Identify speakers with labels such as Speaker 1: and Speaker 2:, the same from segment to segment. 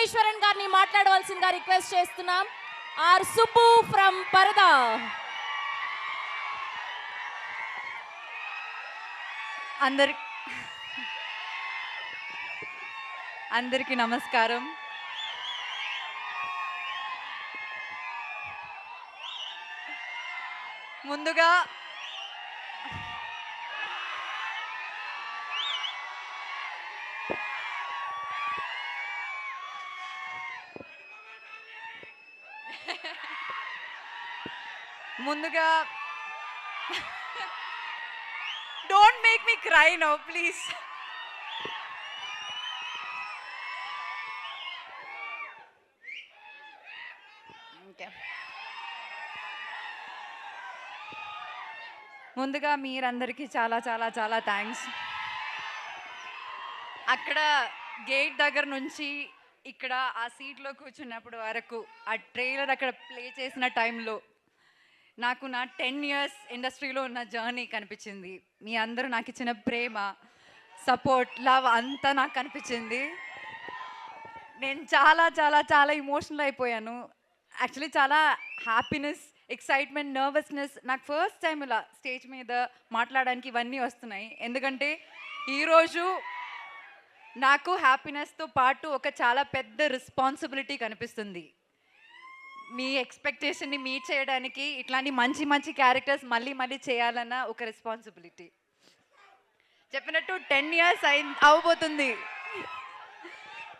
Speaker 1: ఈశ్వరన్ గారిని మాట్లాడవలసిందిగా రిక్వెస్ట్ చేస్తున్నాం. ఆర్ సుబ్బు ఫ్రమ్ పరదా.
Speaker 2: అందరికీ నమస్కారం. ముందుగా don't make me cry now please. ముందుగా మీరందరికీ చాలా చాలా చాలా థ్యాంక్స్. అక్కడ గేట్ దగ్గర నుంచి ఇక్కడ ఆ సీట్లో కూర్చున్నప్పుడు వరకు ఆ ట్రైలర్ అక్కడ ప్లే చేసిన టైంలో నాకు నా 10 years ఇండస్ట్రీలో ఉన్న జర్నీ కనిపించింది. మీ అందరూ నాకు ఇచ్చిన ప్రేమ, సపోర్ట్, లవ్ అంతా నాకు కనిపించింది. నేను చాలా చాలా చాలా ఇమోషనల్ అయిపోయాను. యాక్చువల్లీ చాలా హ్యాపీనెస్, ఎక్సైట్మెంట్, నర్వస్నెస్. నాకు ఫస్ట్ టైం ఇలా స్టేజ్ మీద మాట్లాడడానికి ఇవన్నీ వస్తున్నాయి. ఎందుకంటే ఈరోజు నాకు హ్యాపీనెస్తో పాటు ఒక చాలా పెద్ద రెస్పాన్సిబిలిటీ కనిపిస్తుంది. మీ ఎక్స్పెక్టేషన్ని మీట్ చేయడానికి ఇట్లాంటి మంచి మంచి క్యారెక్టర్స్ మళ్ళీ మళ్ళీ చేయాలన్న ఒక రెస్పాన్సిబిలిటీ. చెప్పినట్టు 10 years అవ్వబోతుంది.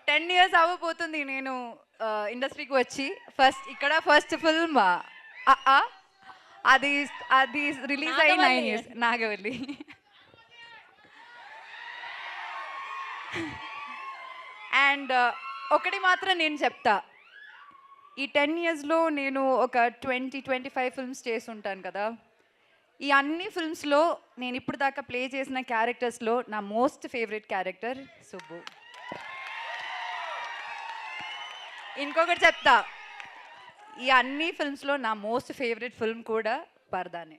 Speaker 2: 10 years అవ్వబోతుంది నేను ఇండస్ట్రీకి వచ్చి. ఫస్ట్ ఫిల్మ్ అది రిలీజ్ అయ్యి 9 years. నాగవల్లి. అండ్ ఒకటి మాత్రం నేను చెప్తా, ఈ 10 yearsలో నేను ఒక 20-25 ఫిల్మ్స్ చేసి ఉంటాను కదా. ఈ అన్ని ఫిల్మ్స్లో నేను ఇప్పుడు దాకా ప్లే చేసిన క్యారెక్టర్స్లో నా మోస్ట్ ఫేవరెట్ క్యారెక్టర్ సుబ్బు. ఇంకొకటి చెప్తా, ఈ అన్ని ఫిల్మ్స్లో నా మోస్ట్ ఫేవరెట్ ఫిల్మ్ కూడా పరదానే.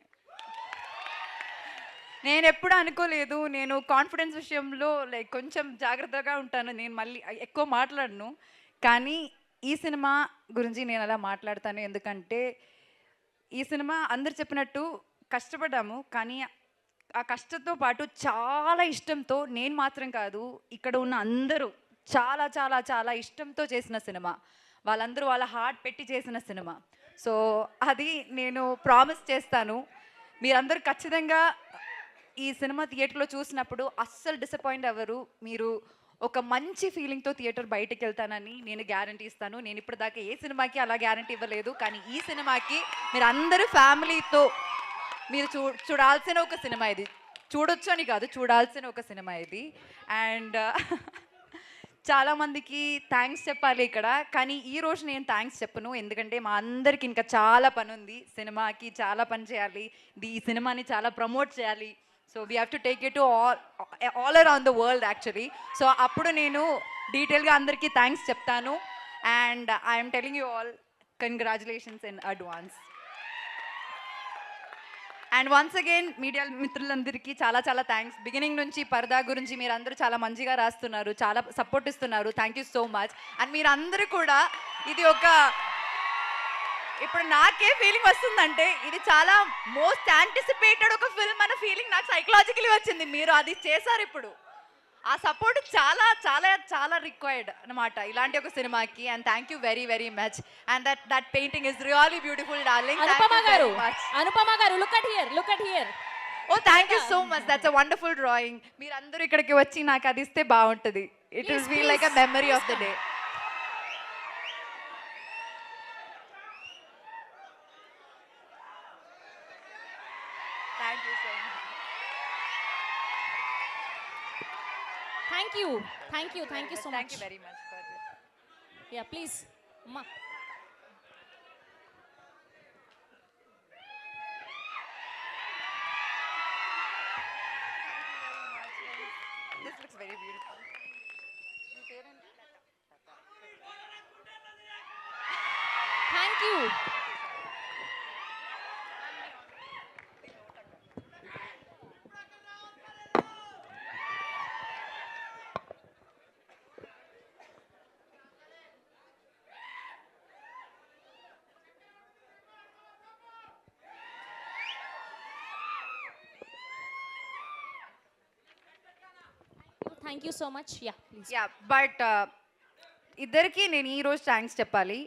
Speaker 2: నేను ఎప్పుడు అనుకోలేదు, నేను కాన్ఫిడెన్స్ విషయంలో లైక్ కొంచెం జాగ్రత్తగా ఉంటాను, నేను మళ్ళీ ఎక్కువ మాట్లాడను. కానీ ఈ సినిమా గురించి నేను అలా మాట్లాడతాను. ఎందుకంటే ఈ సినిమా అందరు చెప్పినట్టు కష్టపడ్డాము, కానీ ఆ కష్టంతో పాటు చాలా ఇష్టంతో, నేను మాత్రం కాదు ఇక్కడ ఉన్న అందరూ చాలా చాలా చాలా ఇష్టంతో చేసిన సినిమా. వాళ్ళందరూ వాళ్ళ హార్ట్ పెట్టి చేసిన సినిమా. సో అది నేను ప్రామిస్ చేస్తాను, మీరందరూ ఖచ్చితంగా ఈ సినిమా థియేటర్లో చూసినప్పుడు అస్సలు డిసప్పాయింట్ అవ్వరు. మీరు ఒక మంచి ఫీలింగ్తో థియేటర్ బయటకు వెళ్తానని నేను గ్యారంటీ ఇస్తాను. నేను ఇప్పుడు దాకా ఏ సినిమాకి అలా గ్యారంటీ ఇవ్వలేదు, కానీ ఈ సినిమాకి మీరు అందరూ ఫ్యామిలీతో మీరు చూడాల్సిన ఒక సినిమా ఇది. చూడొచ్చు అని కాదు, చూడాల్సిన ఒక సినిమా ఇది. అండ్ చాలామందికి థ్యాంక్స్ చెప్పాలి ఇక్కడ, కానీ ఈరోజు నేను థ్యాంక్స్ చెప్పను. ఎందుకంటే మా అందరికి ఇంకా చాలా పని ఉంది. సినిమాకి చాలా పని చేయాలి, ఈ సినిమాని చాలా ప్రమోట్ చేయాలి. So we have to take it to all around the world actually. So అప్పుడు నేను డీటెయిల్గా అందరికీ థ్యాంక్స్ చెప్తాను. And I'm telling you all congratulations in advance. And once again media మిత్రులందరికీ చాలా చాలా థ్యాంక్స్. బిగినింగ్ నుంచి పరదా గురించి మీరు అందరూ చాలా మంచిగా రాస్తున్నారు, చాలా సపోర్ట్ ఇస్తున్నారు. Thank you so much. And మీరందరూ కూడా ఇది ఇప్పుడు నాకే ఫీలింగ్ వస్తుందంటే ఇది చాలా మోస్ట్ యాంటిసిపేటెడ్ ఒక ఫిల్మ్ అన్న ఫీలింగ్ నాకు సైకలాజికలీ వచ్చింది. మీరు అది చేశారు. ఇప్పుడు ఆ సపోర్ట్ చాలా చాలా చాలా రిక్వైర్డ్ అనమాట ఇలాంటి ఒక సినిమాకి. And thank you very very much. And that painting is really beautiful darling.
Speaker 1: Anupama గారు look at here.
Speaker 2: Oh thank you so much, that's a wonderful drawing. మీరందరూ ఇక్కడికి వచ్చి నాకు అది ఇస్తే బాగుంటుంది. It will feel like a memory of the day. Thank you so much.
Speaker 1: Thank you so much.
Speaker 2: Thank you very much for this.
Speaker 1: Yeah, please. Ma.
Speaker 2: This looks very beautiful.
Speaker 1: Thank you. Thank you so much. Yeah please.
Speaker 2: Yeah but ఇద్దరికి నేను ఈరోజు thanks చెప్పాలి.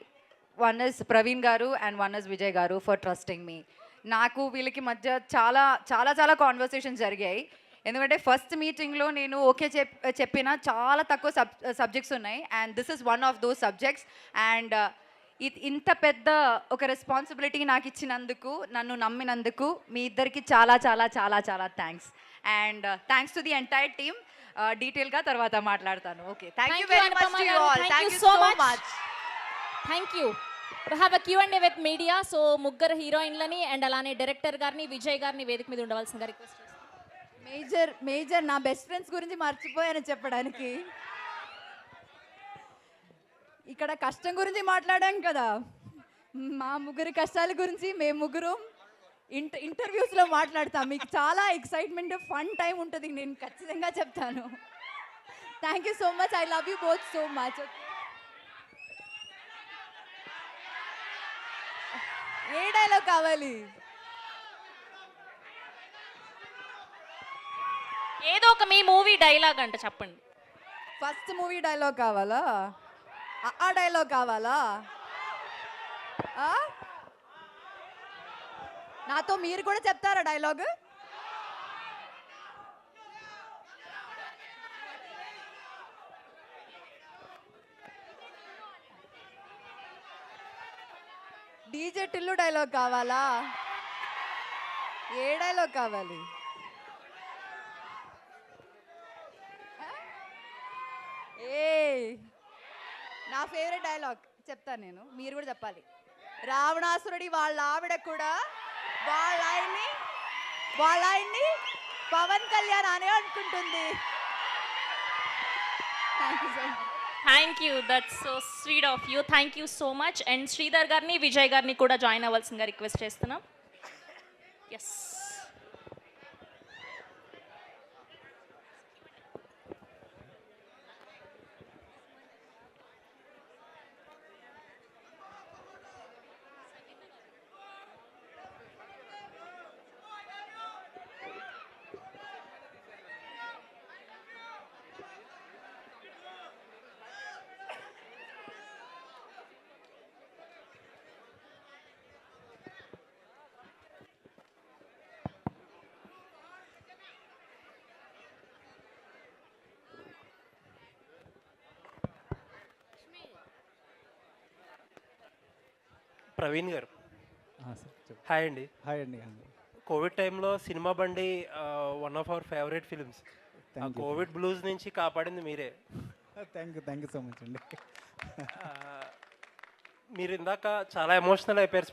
Speaker 2: One is Praveen గారు and one is Vijay గారు for trusting me. నాకు వీళ్ళకి మధ్య చాలా చాలా చాలా కాన్వర్సేషన్స్ జరిగాయి. ఎందుకంటే ఫస్ట్ మీటింగ్లో నేను ఓకే చెప్పిన చాలా తక్కువ సబ్జెక్ట్స్ ఉన్నాయి and this is one of those subjects. And ఇంత పెద్ద ఒక రెస్పాన్సిబిలిటీ నాకు ఇచ్చినందుకు, నన్ను నమ్మినందుకు మీ ఇద్దరికి చాలా చాలా చాలా చాలా thanks. And thanks to the entire team. డీటెయిల్గా తర్వాత మాట్లాడతాను. Okay, thank you very much to you all. Thank you so much.
Speaker 1: Thank you. We have a Q&A with media. So ముగ్గురు హీరోయిన్లని అండ్ అలానే డైరెక్టర్ గారిని విజయ్ గారిని వేదిక మీద ఉండవలసిందిగా రిక్వెస్ట్ చేస్తాను.
Speaker 3: మేజర్ నా బెస్ట్ ఫ్రెండ్స్ గురించి మర్చిపోయాను చెప్పడానికి. ఇక్కడ కష్టం గురించి మాట్లాడాం కదా, మా ముగ్గురి కష్టాల గురించి మేము ముగ్గురు ఇంటర్వ్యూస్లో మాట్లాడతాం. మీకు చాలా ఎక్సైట్మెంట్ ఫన్ టైం ఉంటుంది, నేను ఖచ్చితంగా చెప్తాను. Thank you so much. I love you both so much. A dialogue కావాలి?
Speaker 1: ఏదో ఒక మీ మూవీ డైలాగ్ అంట చెప్పండి.
Speaker 3: ఫస్ట్ మూవీ డైలాగ్ కావాలా? ఆ డైలాగ్ కావాలా? నాతో మీరు కూడా చెప్తారా డైలాగ్? డీజే టిల్లు డైలాగ్ కావాలా? ఏ డైలాగ్ కావాలి? నా ఫేవరెట్ డైలాగ్ చెప్తాను నేను, మీరు కూడా చెప్పాలి. రావణాసురుడి వాళ్ళ ఆవిడ కూడా వాళ్ళ ఆయన్ని పవన్ కళ్యాణ్ అనే అనుకుంటుంది. Thank you so much.
Speaker 1: Thank you, that's so sweet of you. Thank you so much. And Sridhar గారిని విజయ్ గారిని కూడా జాయిన్ అవ్వాల్సిందిగా రిక్వెస్ట్ చేస్తున్నాం. ఎస్.
Speaker 4: ప్రవీణ్ గారు,
Speaker 5: సార్ చెప్పు.
Speaker 4: హాయ్ అండి.
Speaker 5: హాయ్ అండి.
Speaker 4: కోవిడ్ టైంలో సినిమా బండి one of our favourite films. ఆ
Speaker 5: థ్యాంక్ యూ.
Speaker 4: కోవిడ్ బ్లూస్ నుంచి కాపాడింది మీరే.
Speaker 5: థ్యాంక్ యూ సో మచ్ అండి.
Speaker 4: మీరు ఇందాక చాలా ఎమోషనల్ అయిపోయారు